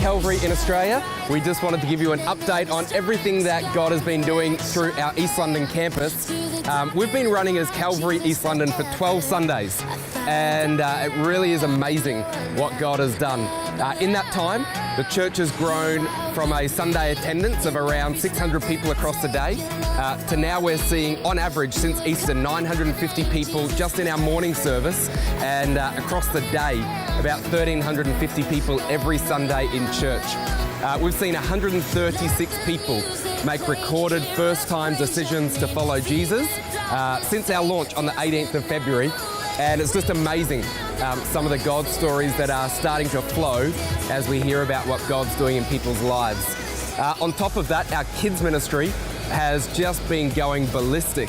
Calvary in Australia. We just wanted to give you an update on everything that God has been doing through our East London campus. We've been running as Calvary East London for 12 Sundays, and it really is amazing what God has done. In that time, the church has grown from a Sunday attendance of around 600 people across the day to now we're seeing, on average, since Easter, 950 people just in our morning service, and across the day, about 1,350 people every Sunday in church. We've seen 136 people make recorded first-time decisions to follow Jesus since our launch on the 18th of February. And it's just amazing some of the God stories that are starting to flow as we hear about what God's doing in people's lives. On top of that, our kids ministry has just been going ballistic.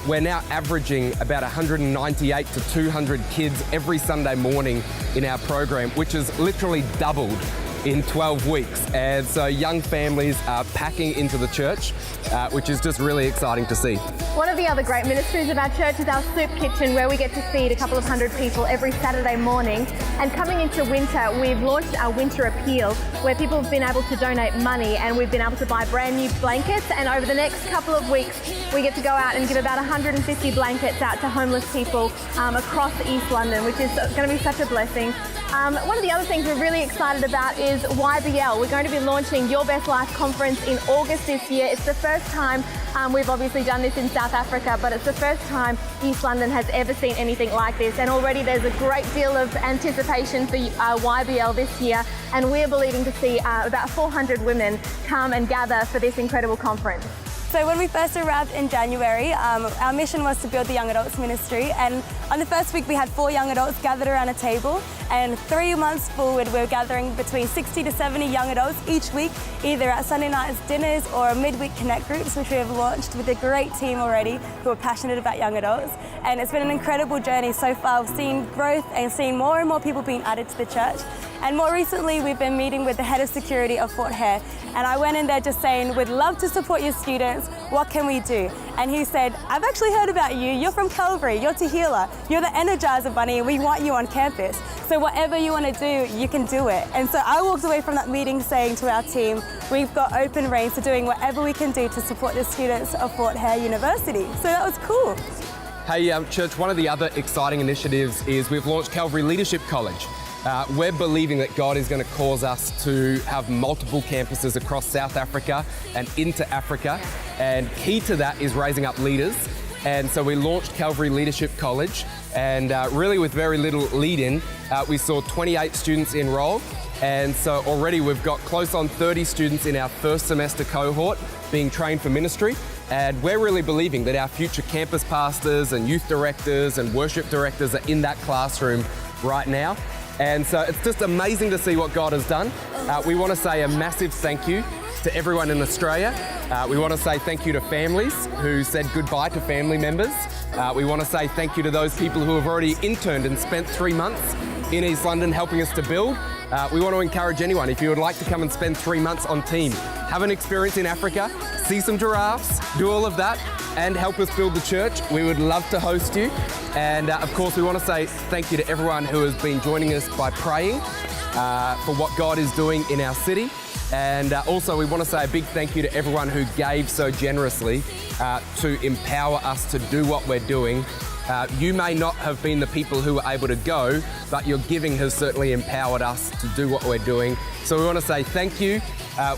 We're now averaging about 198 to 200 kids every Sunday morning in our program, which has literally doubled in 12 weeks. And so young families are packing into the church, which is just really exciting to see. One of the other great ministries of our church is our soup kitchen, where we get to feed a couple of hundred people every Saturday morning. And coming into winter, we've launched our winter appeal, where people have been able to donate money, and we've been able to buy brand new blankets. And over the next couple of weeks, we get to go out and give about 150 blankets out to homeless people across East London, which is going to be such a blessing. One of the other things we're really excited about is YBL. We're going to be launching Your Best Life Conference in August this year. It's the first time we've obviously done this in South Africa, but it's the first time East London has ever seen anything like this. And already there's a great deal of anticipation for YBL this year, and we're believing to see about 400 women come and gather for this incredible conference. So when we first arrived in January, our mission was to build the young adults ministry, and on the first week we had 4 young adults gathered around a table, and 3 months forward we're gathering between 60 to 70 young adults each week, either at Sunday nights dinners or midweek connect groups, which we have launched with a great team already who are passionate about young adults. And it's been an incredible journey so far. We've seen growth and seen more and more people being added to the church. And more recently, we've been meeting with the head of security of Fort Hare. And I went in there just saying, we'd love to support your students. What can we do? And he said, I've actually heard about you. You're from Calvary. You're Tehillah. You're the Energizer Bunny, and we want you on campus. So whatever you want to do, you can do it. And so I walked away from that meeting saying to our team, we've got open reins to doing whatever we can do to support the students of Fort Hare University. So that was cool. Hey, church, one of the other exciting initiatives is we've launched Calvary Leadership College. We're believing that God is going to cause us to have multiple campuses across South Africa and into Africa, and key to that is raising up leaders. And so we launched Calvary Leadership College, and really with very little lead-in, we saw 28 students enroll, and so already we've got close on 30 students in our first semester cohort being trained for ministry. And we're really believing that our future campus pastors and youth directors and worship directors are in that classroom right now. And so it's just amazing to see what God has done. We want to say a massive thank you to everyone in Australia. We want to say thank you to families who said goodbye to family members. We want to say thank you to those people who have already interned and spent 3 months in East London helping us to build. We want to encourage anyone, if you would like to come and spend 3 months on team, have an experience in Africa, see some giraffes, do all of that, and help us build the church, we would love to host you. And of course, we want to say thank you to everyone who has been joining us by praying for what God is doing in our city. And also, we want to say a big thank you to everyone who gave so generously to empower us to do what we're doing. You may not have been the people who were able to go, but your giving has certainly empowered us to do what we're doing. So we want to say thank you.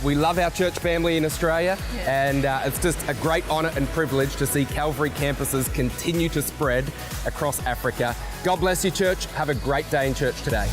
We love our church family in Australia, and it's just a great honour and privilege to see Calvary campuses continue to spread across Africa. God bless you, church. Have a great day in church today.